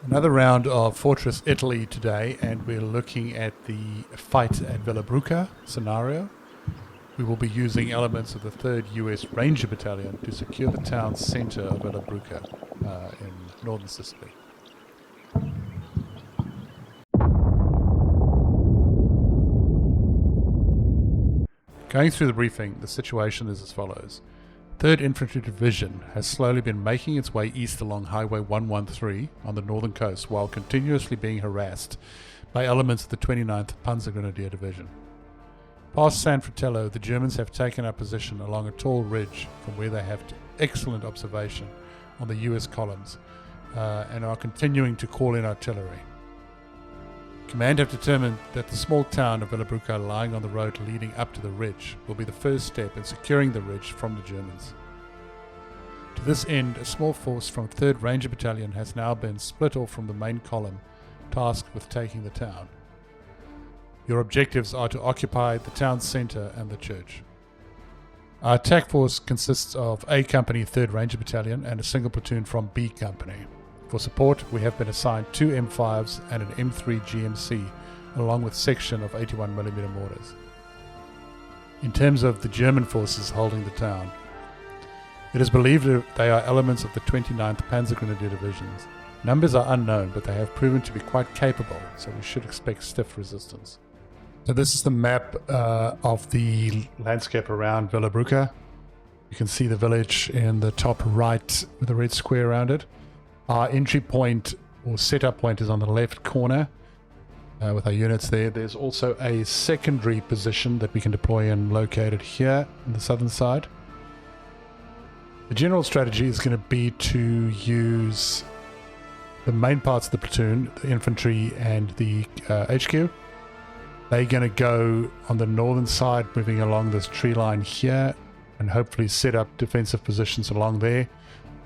Another round of Fortress Italy today, and we're looking at the fight at Vellebruca scenario. We will be using elements of the 3rd US Ranger Battalion to secure the town centre of Vellebruca in northern Sicily. Going through the briefing, the situation is as follows. 3rd Infantry Division has slowly been making its way east along Highway 113 on the northern coast while continuously being harassed by elements of the 29th Panzergrenadier Division. Past San Fratello, the Germans have taken up position along a tall ridge from where they have excellent observation on the US columns and are continuing to call in artillery. Command have determined that the small town of Vellebruca lying on the road leading up to the ridge will be the first step in securing the ridge from the Germans. To this end, a small force from 3rd Ranger Battalion has now been split off from the main column, tasked with taking the town. Your objectives are to occupy the town centre and the church. Our attack force consists of A Company 3rd Ranger Battalion and a single platoon from B Company. For support, we have been assigned 2 M5s and an M3 GMC, along with section of 81mm mortars. In terms of the German forces holding the town, it is believed that they are elements of the 29th Panzergrenadier Divisions. Numbers are unknown, but they have proven to be quite capable, so we should expect stiff resistance. So this is the map of the landscape around Vellebruca. You can see the village in the top right with a red square around it. Our entry point or setup point is on the left corner with our units there. There's also a secondary position that we can deploy in located here on the southern side. The general strategy is going to be to use the main parts of the platoon, the infantry and the HQ. They're going to go on the northern side, moving along this tree line here, and hopefully set up defensive positions along there.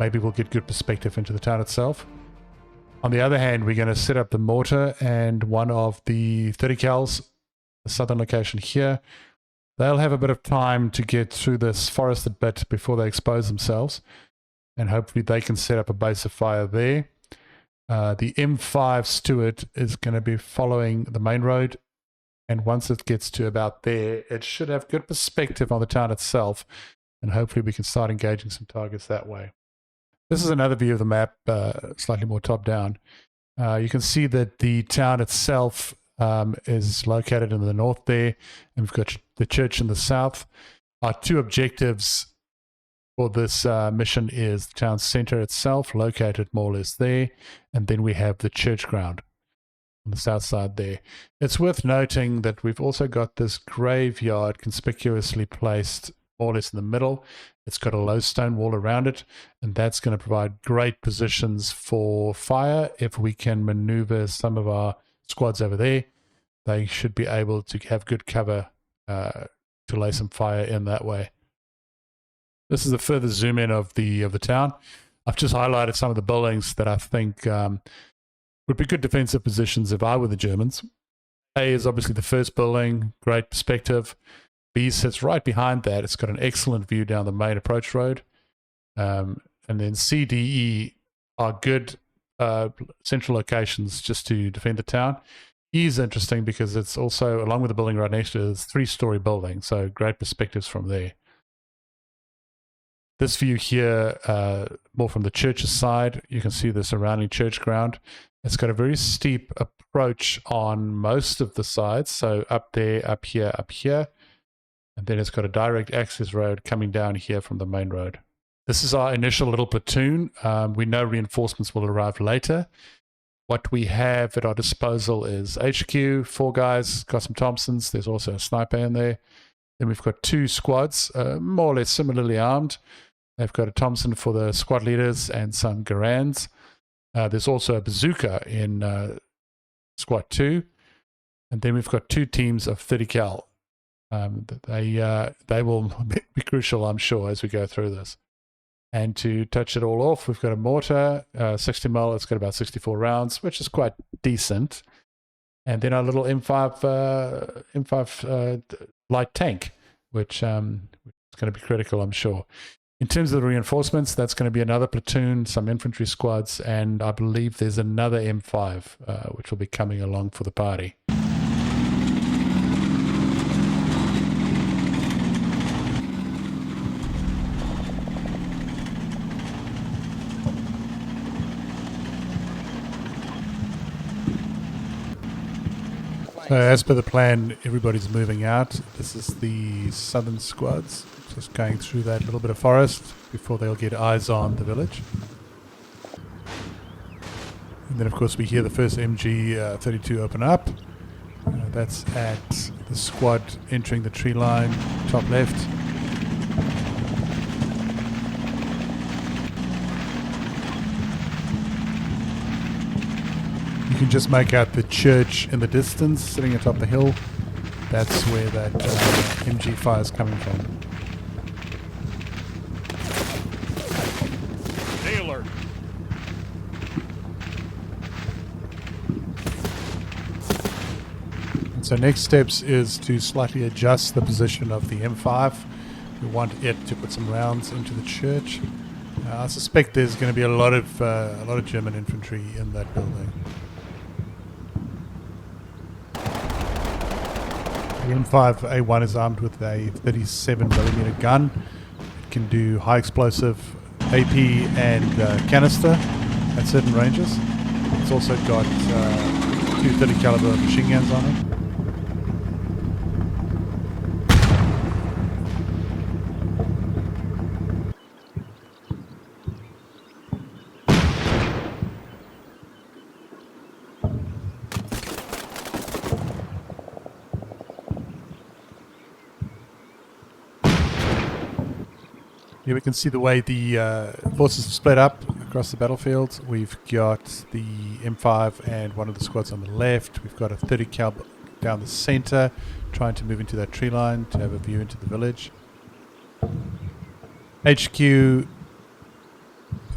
Maybe we'll get good perspective into the town itself. On the other hand, we're going to set up the mortar and one of the 30 cals, the southern location here. They'll have a bit of time to get through this forested bit before they expose themselves, and hopefully they can set up a base of fire there. The M5 Stuart is going to be following the main road, and once it gets to about there, it should have good perspective on the town itself, and hopefully we can start engaging some targets that way. This is another view of the map, slightly more top-down. You can see that the town itself is located in the north there, and we've got the church in the south. Our 2 objectives for this mission is the town centre itself, located more or less there, and then we have the church ground on the south side there. It's worth noting that we've also got this graveyard conspicuously placed more or less in the middle. It's got a low stone wall around it, and that's going to provide great positions for fire. If we can maneuver some of our squads over there, they should be able to have good cover to lay some fire in that way. This is a further zoom in of the town. I've just highlighted some of the buildings that I think would be good defensive positions if I were the Germans. A is obviously the first building, great perspective. B sits right behind that. It's got an excellent view down the main approach road. And then C, D, E are good central locations just to defend the town. E is interesting because it's also, along with the building right next to it, it's a 3-story building, so great perspectives from there. This view here, more from the church's side, you can see the surrounding church ground. It's got a very steep approach on most of the sides, so up there, up here, and then it's got a direct access road coming down here from the main road. This is our initial little platoon. We know reinforcements will arrive later. What we have at our disposal is HQ, 4 guys, got some Thompsons. There's also a sniper in there. Then we've got 2 squads, more or less similarly armed. They've got a Thompson for the squad leaders and some Garands. There's also a bazooka in squad 2. And then we've got 2 teams of 30 cal. They will be crucial, I'm sure, as we go through this. And to touch it all off, we've got a mortar, 60mm. It's got about 64 rounds, which is quite decent. And then our little M5 light tank, which is going to be critical, I'm sure. In terms of the reinforcements, that's going to be another platoon, some infantry squads, and I believe there's another M5 which will be coming along for the party. So as per the plan, everybody's moving out. This is the southern squads, just going through that little bit of forest before they'll get eyes on the village. And then of course we hear the first MG32 open up. That's at the squad entering the tree line, top left. You can just make out the church in the distance sitting atop the hill. That's where that MG fire is coming from. Taylor. And so next steps is to slightly adjust the position of the M5. We want it to put some rounds into the church. I suspect there's going to be a lot of German infantry in that building. The M5A1 is armed with a 37mm gun. It can do high explosive AP and canister at certain ranges. It's also got two 30 caliber machine guns on it. Here we can see the way the forces are split up across the battlefield. We've got the M5 and one of the squads on the left. We've got a 30 cal down the center, trying to move into that tree line to have a view into the village. HQ,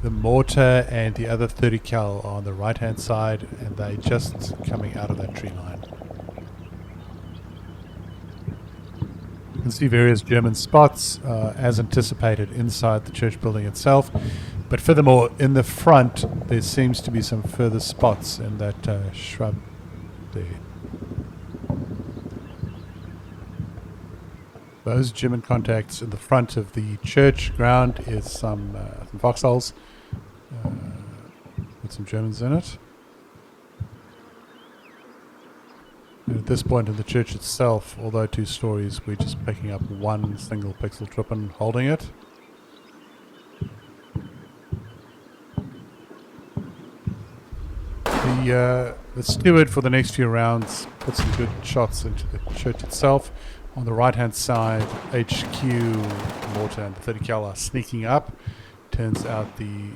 the mortar and the other 30 cal are on the right hand side, and they're just coming out of that tree line. You can see various German spots as anticipated inside the church building itself, but furthermore in the front there seems to be some further spots in that shrub there. Those German contacts in the front of the church ground is some foxholes with some Germans in it. And at this point in the church itself, although 2 stories, we're just picking up one single pixel Truppen holding it. The steward for the next few rounds put some good shots into the church itself. On the right hand side, HQ, mortar and the 30 cal are sneaking up. Turns out the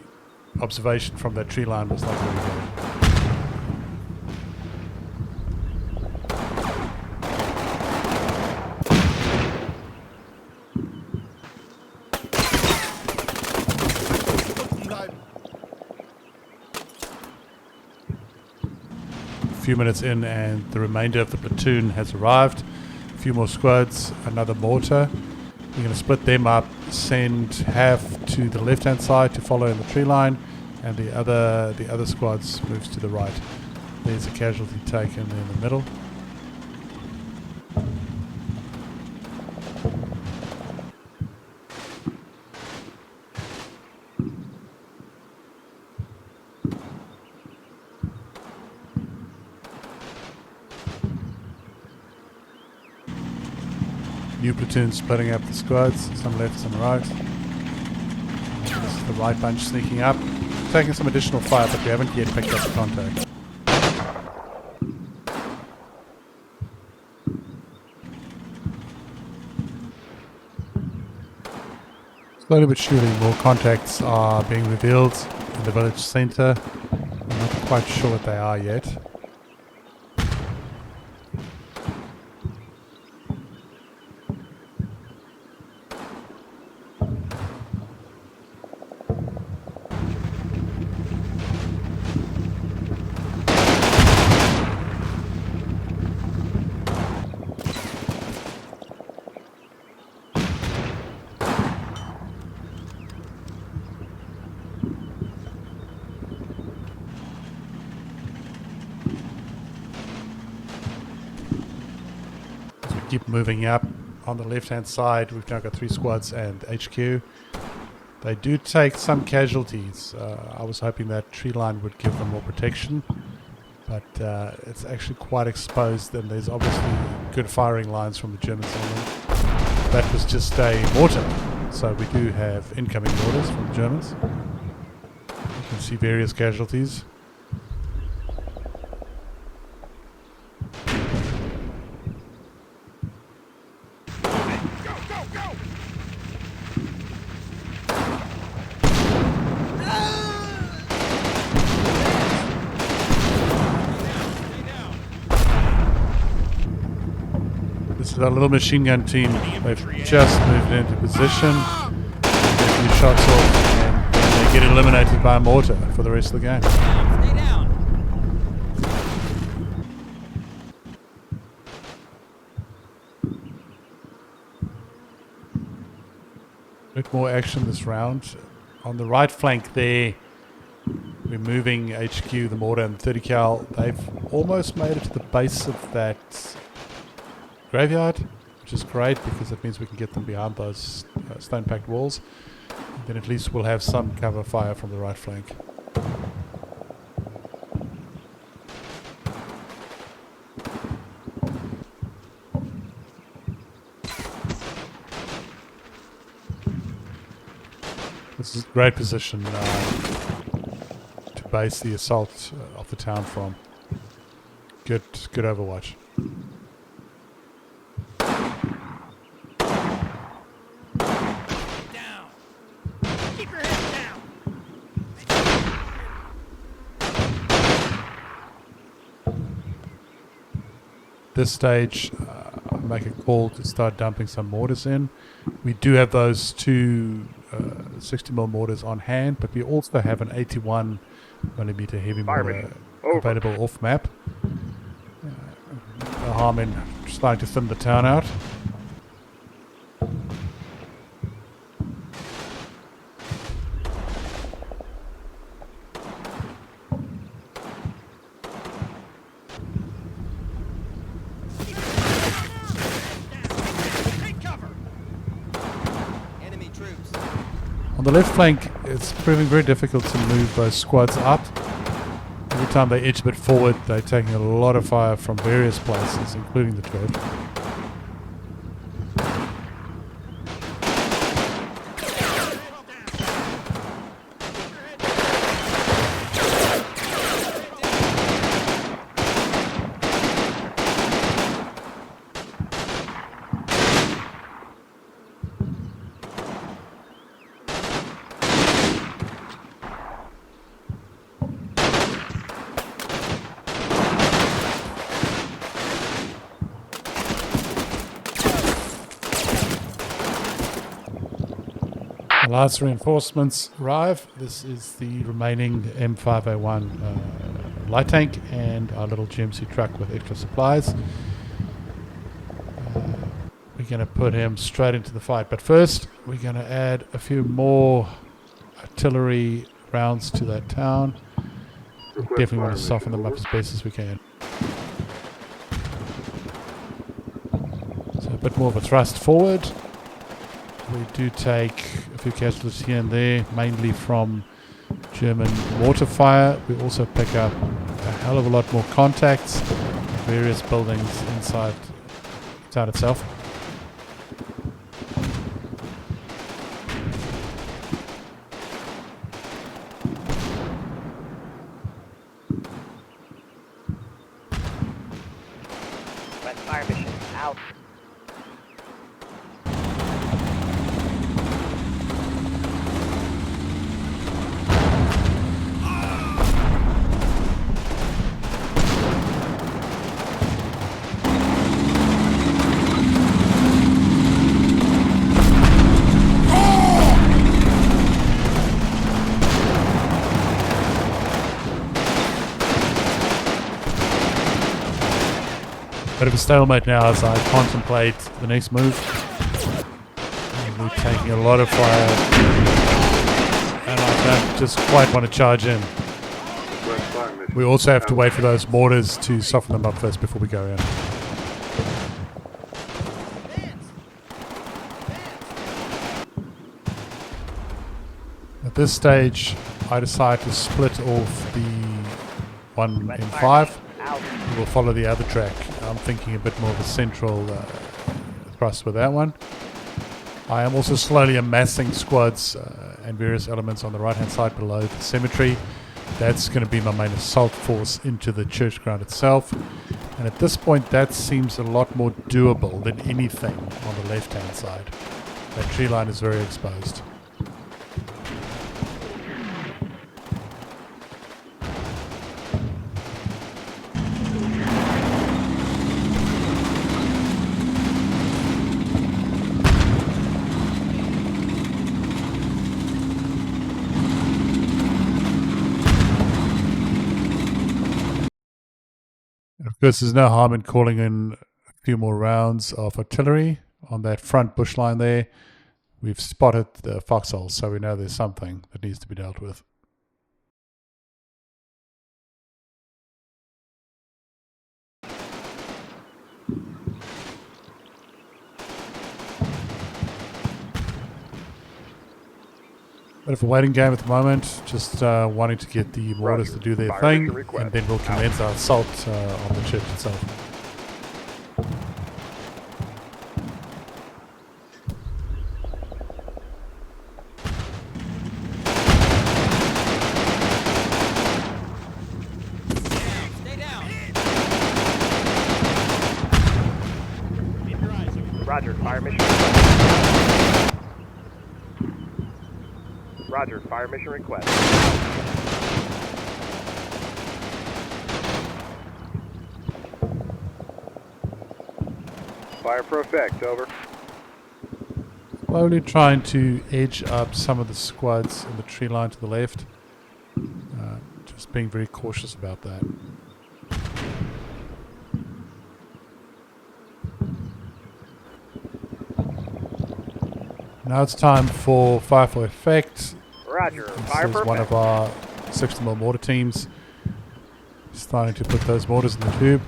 observation from that tree line was not very good. Few minutes in and the remainder of the platoon has arrived. A few more squads, another mortar. We're going to split them up, send half to the left hand side to follow in the tree line, and the other squads moves to the right. There's a casualty taken in the middle. New platoon splitting up the squads, some left, some right. This is the right bunch sneaking up, taking some additional fire, but we haven't yet picked up the contact. Slowly but surely more contacts are being revealed in the village centre. I'm not quite sure what they are yet. keep moving up. On the left-hand side, we've now got 3 squads and HQ. They do take some casualties. I was hoping that tree line would give them more protection, but it's actually quite exposed, and there's obviously good firing lines from the Germans on them. That was just a mortar, so we do have incoming mortars from the Germans. You can see various casualties. This is our little machine gun team. They've just moved into position. Get a few shots off, and then they get eliminated by a mortar for the rest of the game. Stay down. A bit more action this round. On the right flank there, we're moving HQ, the mortar and the 30 cal. They've almost made it to the base of that graveyard, which is great because it means we can get them behind those stone-packed walls. And then at least we'll have some cover fire from the right flank. This is a great position to base the assault of the town from. Good overwatch. This stage, I make a call to start dumping some mortars in. We do have those 2 60mm mortars on hand, but we also have an 81mm heavy mortar available off map. The Harman starting to thin the town out. On the left flank, it's proving very difficult to move those squads up. Every time they edge a bit forward, they're taking a lot of fire from various places, including the 12. The last reinforcements arrive. This is the remaining M5A1 light tank and our little GMC truck with extra supplies. We're going to put him straight into the fight, but first we're going to add a few more artillery rounds to that town. We definitely want to soften them up as best as we can. So a bit more of a thrust forward. We do take a few casualties here and there, mainly from German mortar fire. We also pick up a hell of a lot more contacts in various buildings inside the town itself. West fire mission out. Bit of a stalemate now as I contemplate the next move. And we're taking a lot of fire, and I don't just quite want to charge in. We also have to wait for those mortars to soften them up first before we go in. At this stage, I decide to split off the one West in fire 5. mission out. We will follow the other track. I'm thinking a bit more of a central thrust with that one. I am also slowly amassing squads and various elements on the right hand side below the cemetery. That's going to be my main assault force into the church ground itself. And at this point that seems a lot more doable than anything on the left hand side. That tree line is very exposed. Of course, there's no harm in calling in a few more rounds of artillery on that front bush line there. We've spotted the foxholes, so we know there's something that needs to be dealt with. Bit of a waiting game at the moment, just wanting to get the mortars to do their thing, and then we'll commence our assault on the church itself. Roger, fire mission. Roger, fire mission request. Fire for effect, over. Slowly trying to edge up some of the squads in the tree line to the left. Just being very cautious about that. Now it's time for fire for effect. Roger, This fire is for one effect. of our 60mm mortar teams. Starting to put those mortars in the tube.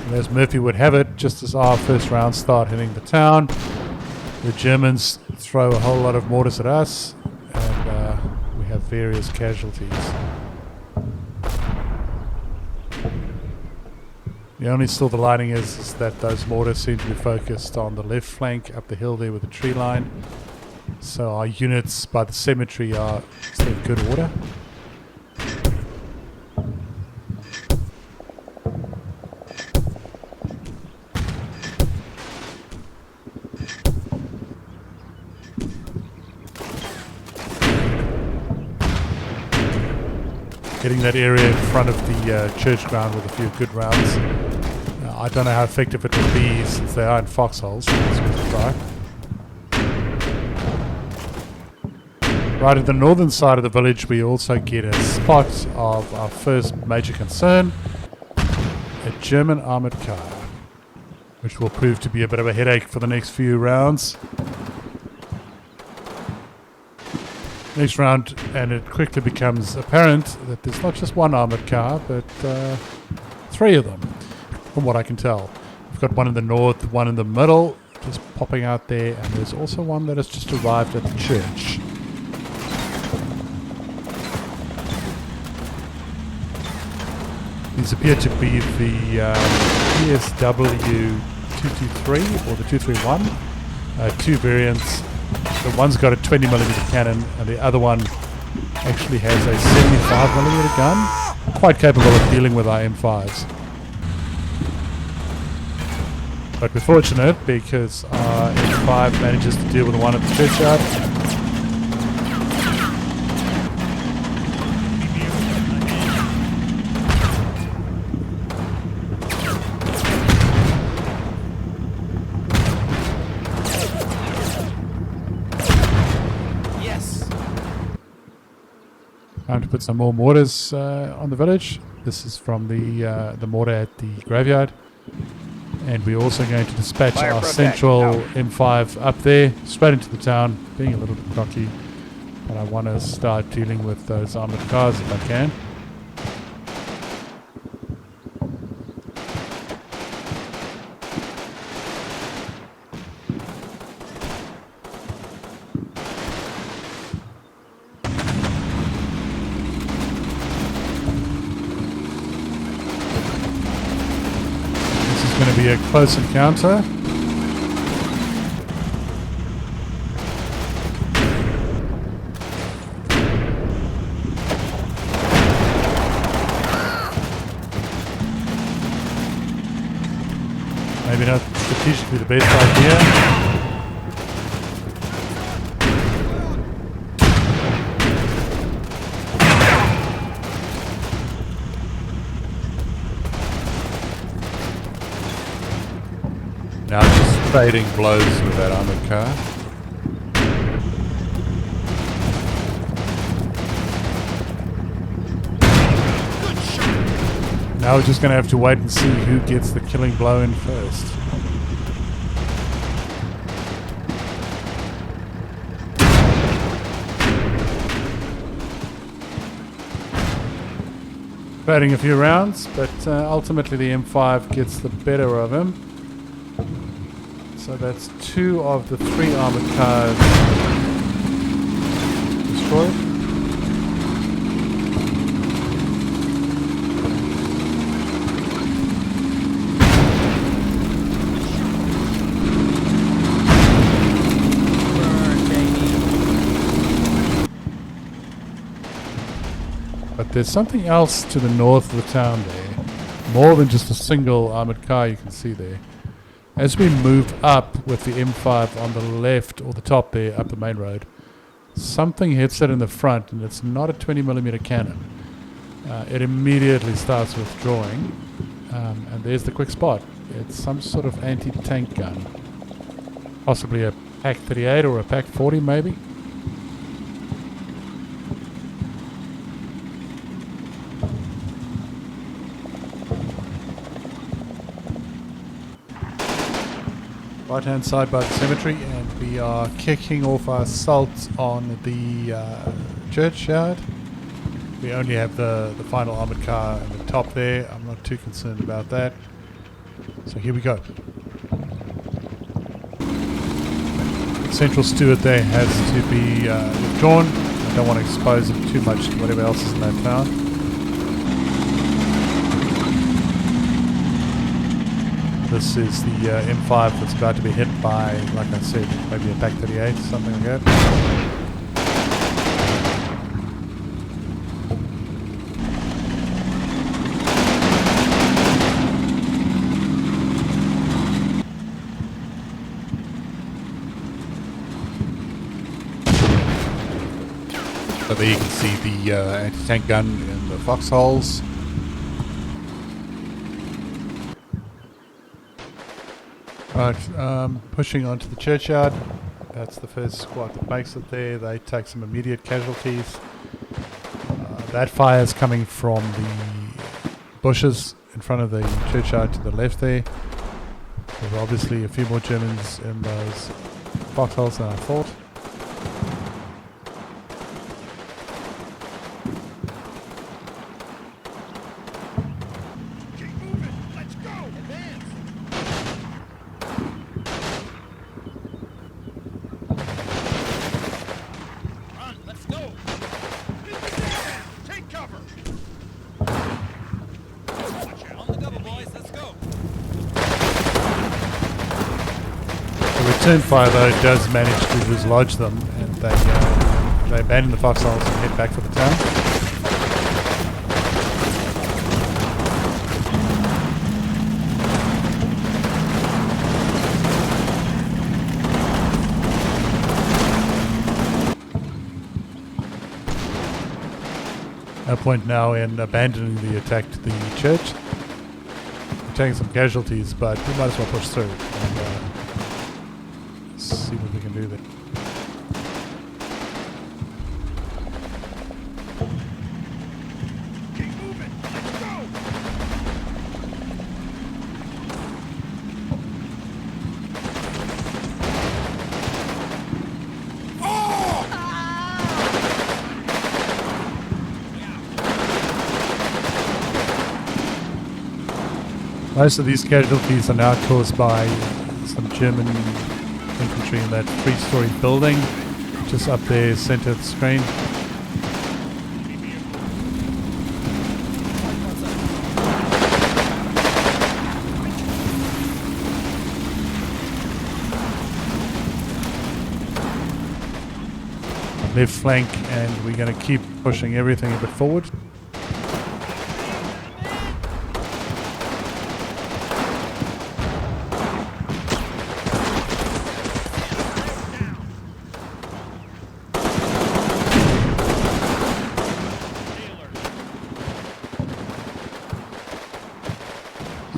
And as Murphy would have it, just as our first rounds start hitting the town, the Germans throw a whole lot of mortars at us, and we have various casualties. The only silver lining is that those mortars seem to be focused on the left flank up the hill there with the tree line. So our units by the cemetery are still in good order. Hitting that area in front of the church ground with a few good rounds. I don't know how effective it will be since they are in foxholes. Let's give it a try. Right at the northern side of the village we also get a spot of our first major concern, a German armoured car, which will prove to be a bit of a headache for the next few rounds. Next round, and it quickly becomes apparent that there's not just one armoured car, but 3 of them, from what I can tell. We've got one in the north, one in the middle, just popping out there, and there's also one that has just arrived at the church. These appear to be the PSW 223 or the 231, 2 variants. The one's got a 20mm cannon, and the other one actually has a 75mm gun. Quite capable of dealing with our M5s. But we're fortunate because our M5 manages to deal with the one at the Churchyard. Time to put some more mortars on the village. This is from the mortar at the graveyard. And we're also going to dispatch our central M5 up there, straight into the town, being a little bit cocky. But I want to start dealing with those armored cars if I can. This is going to be a close encounter. Maybe not strategically the best idea. Now just trading blows with that armored car. Now we're just going to have to wait and see who gets the killing blow in first. Fighting a few rounds, but ultimately the M5 gets the better of him. So that's 2 of the 3 armored cars destroyed. But there's something else to the north of the town there. More than just a single armored car you can see there. As we move up with the M5 on the left or the top there, up the main road, something hits it in the front, and it's not a 20mm cannon. It immediately starts withdrawing, and there's the quick spot. It's some sort of anti-tank gun. Possibly a Pack 38 or a Pack 40 maybe. Right hand side by the cemetery, and we are kicking off our assault on the churchyard. We only have the final armored car at the top there. I'm not too concerned about that. So here we go. Central steward there has to be withdrawn. I don't want to expose him too much to whatever else is in that town. This is the M5 that's about to be hit by, like I said, maybe a Pack 38, something like that. So there you can see the anti-tank gun in the foxholes. Right, pushing onto the churchyard. That's the first squad that makes it there. They take some immediate casualties. That fire is coming from the bushes in front of the churchyard to the left there. There's obviously a few more Germans in those foxholes than I thought. Return fire though does manage to dislodge them, and they abandon the foxholes and head back for the town. No point now in abandoning the attack to the church. We're taking some casualties, but we might as well push through. And, see what we can do there. Keep moving. Let's go. Most of these casualties are now caused by some German infantry in that 3-story building, just up there, center of the screen. Left flank, and we're going to keep pushing everything a bit forward.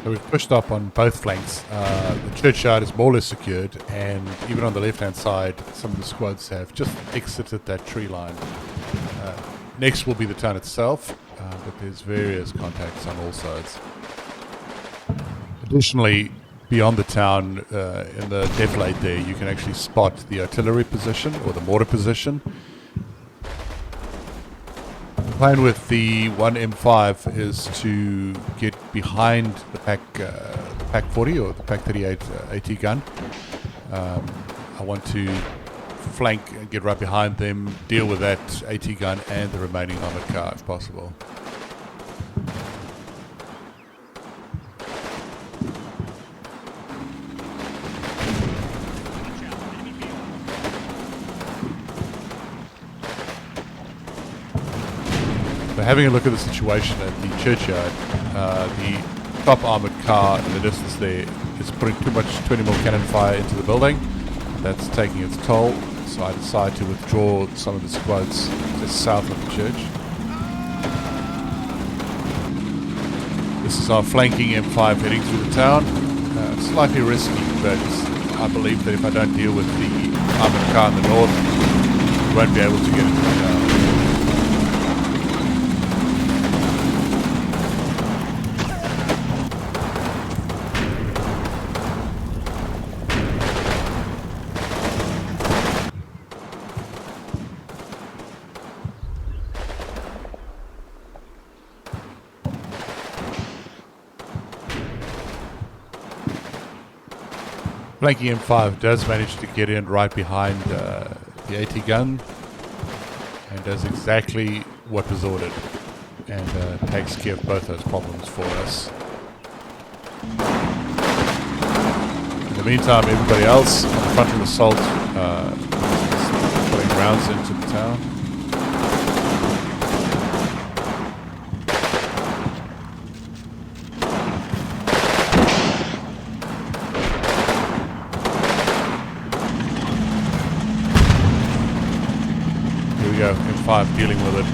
So we've pushed up on both flanks. The churchyard is more or less secured, and even on the left-hand side, some of the squads have just exited that tree line. Next will be the town itself, but there's various contacts on all sides. Additionally, beyond the town, in the defilade there, you can actually spot the artillery position or the mortar position. The plan with the 1M5 is to get behind the Pack 40 or the Pack 38 AT gun. I want to flank and get right behind them, deal with that AT gun and the remaining armored car if possible. So having a look at the situation at the churchyard, the top armored car in the distance there is putting too much 20mm cannon fire into the building. That's taking its toll, so I decide to withdraw some of the squads just south of the church. This is our flanking M5 heading through the town. Slightly risky, but I believe that if I don't deal with the armored car in the north, we won't be able to get into the town. Flanking M5 does manage to get in right behind the AT gun and does exactly what was ordered and takes care of both those problems for us. In the meantime, everybody else on the frontal assault is putting rounds into the town. M5 dealing with it.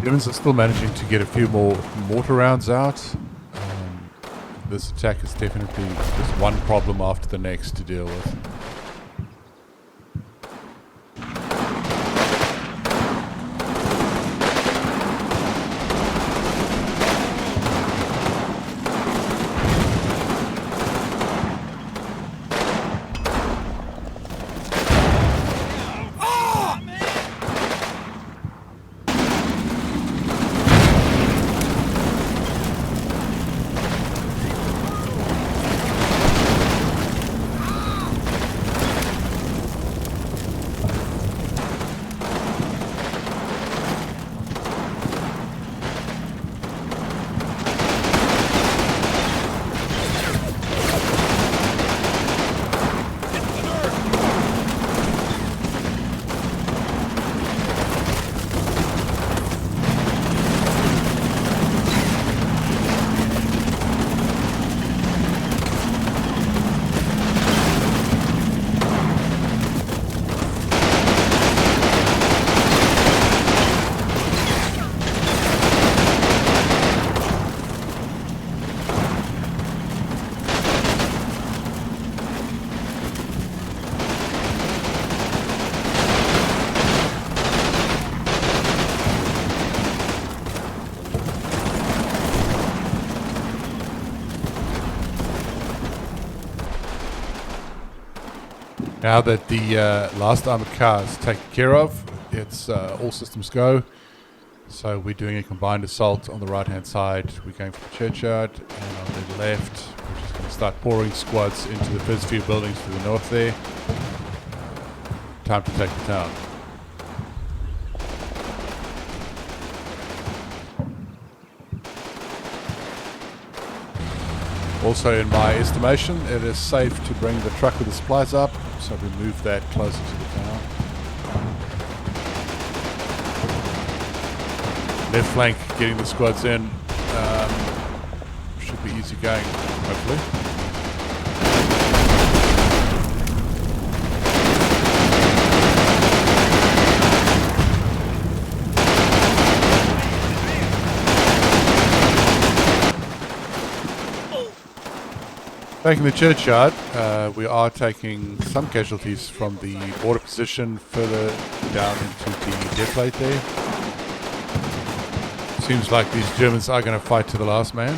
Germans are still managing to get a few more mortar rounds out. This attack is definitely just one problem after the next to deal with. Now that the last armored car is taken care of, it's all systems go. So we're doing a combined assault on the right hand side. We're going for the Churchyard, and on the left we're just going to start pouring squads into the first few buildings to the north there. Time to take the town. Also, in my estimation, it is safe to bring the truck with the supplies up, so we move that closer to the town. Left flank, getting the squads in, should be easy going, hopefully. Taking the Churchyard, we are taking some casualties from the border position further down into the dead plate there. Seems like these Germans are going to fight to the last man.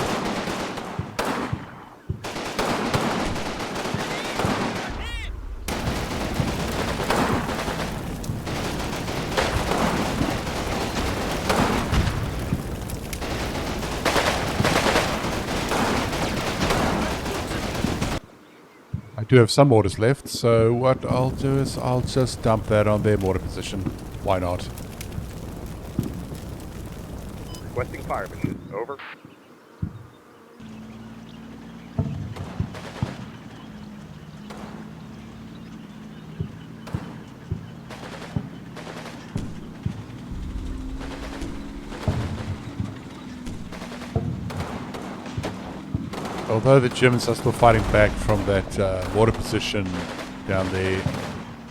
I do have some mortars left, so what I'll do is I'll just dump that on their mortar position. Why not? Requesting fire mission. Over. Although the Germans are still fighting back from that mortar position down there,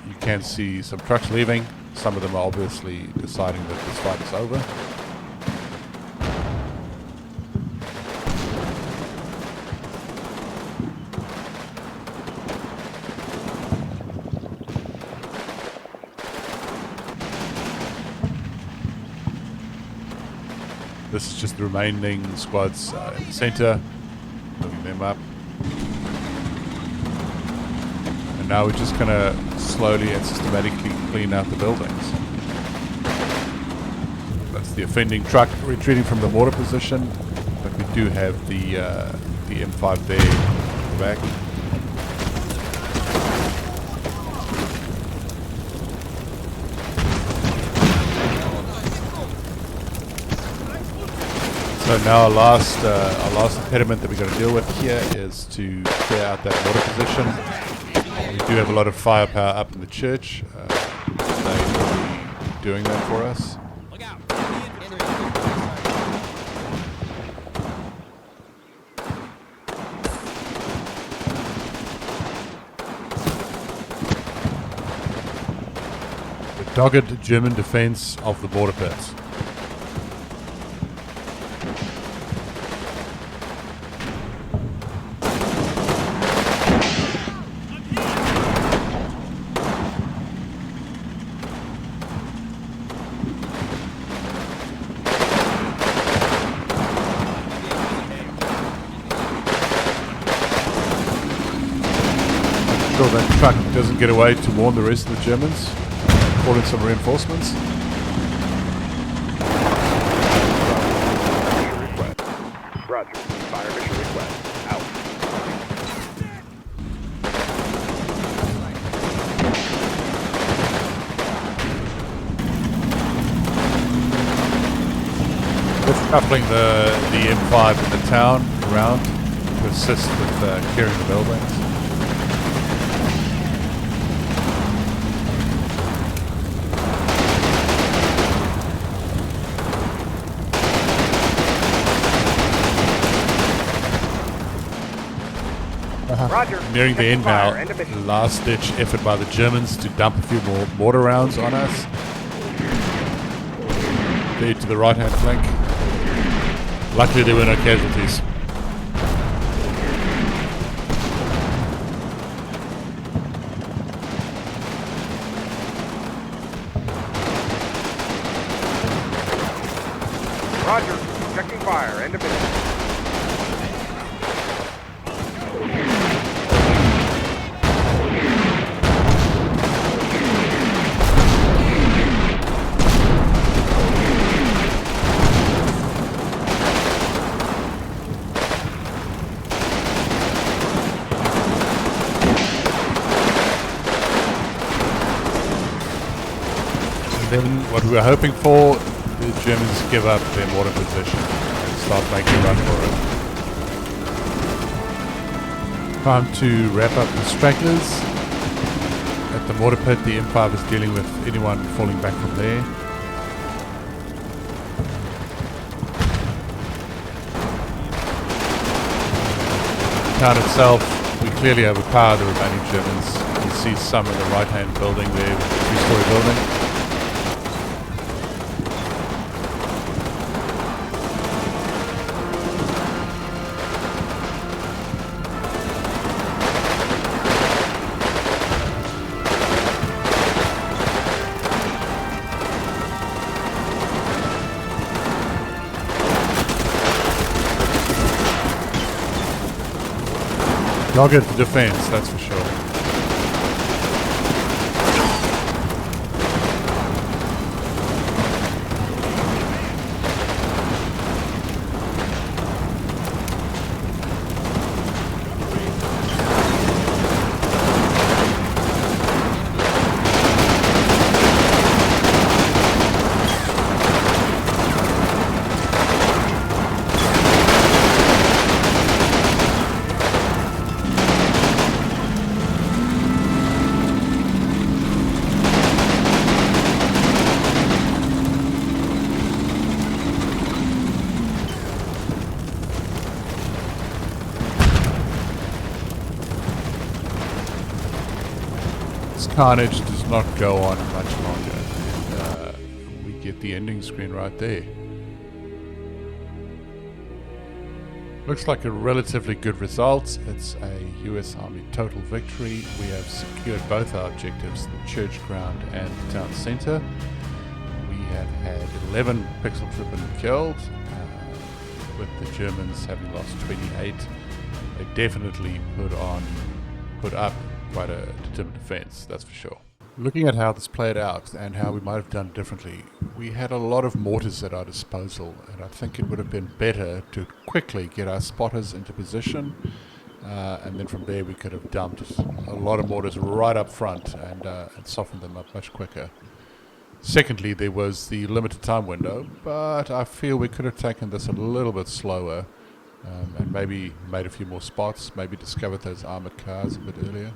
you can see some trucks leaving. Some of them are obviously deciding that this fight is over. This is just the remaining squads in the center, moving them up. And now we're just going to slowly and systematically clean out the buildings. That's the offending truck retreating from the mortar position, but we do have the M5 there in the back. So now our last impediment that we're going to deal with here is to clear out that mortar position. We do have a lot of firepower up in the church. They will be doing that for us. Look out. The dogged German defense of the border pits. Sure that truck doesn't get away to warn the rest of the Germans. Call in some reinforcements. Roger. Fire mission request. Out. We're coupling the M5 in the town around to assist with clearing the buildings. Roger. Nearing the end now, Fire. End of mission. last ditch effort by the Germans to dump a few more mortar rounds on us. There to the right hand flank. Luckily there were no casualties. Roger. Checking fire. End of mission. Then what we were hoping for, the Germans give up their mortar position and start making a run for it. Time to wrap up the stragglers. At the mortar pit, the M5 is dealing with anyone falling back from there. The town itself, we clearly overpower the remaining Germans. You see some in the right-hand building there, the three-story building. Dogged defense, that's for sure. Carnage does not go on much longer, and we get the ending screen right there. Looks like a relatively good result. It's a US Army total victory. We have secured both our objectives, the church ground and the town centre. We have had 11 pixel troopermen killed, with the Germans having lost 28. They definitely put up quite a determined defense, that's for sure. Looking at how this played out and how we might have done differently, we had a lot of mortars at our disposal, and I think it would have been better to quickly get our spotters into position, and then from there we could have dumped a lot of mortars right up front and softened them up much quicker. Secondly, there was the limited time window, but I feel we could have taken this a little bit slower, and maybe made a few more spots, maybe discovered those armoured cars a bit earlier.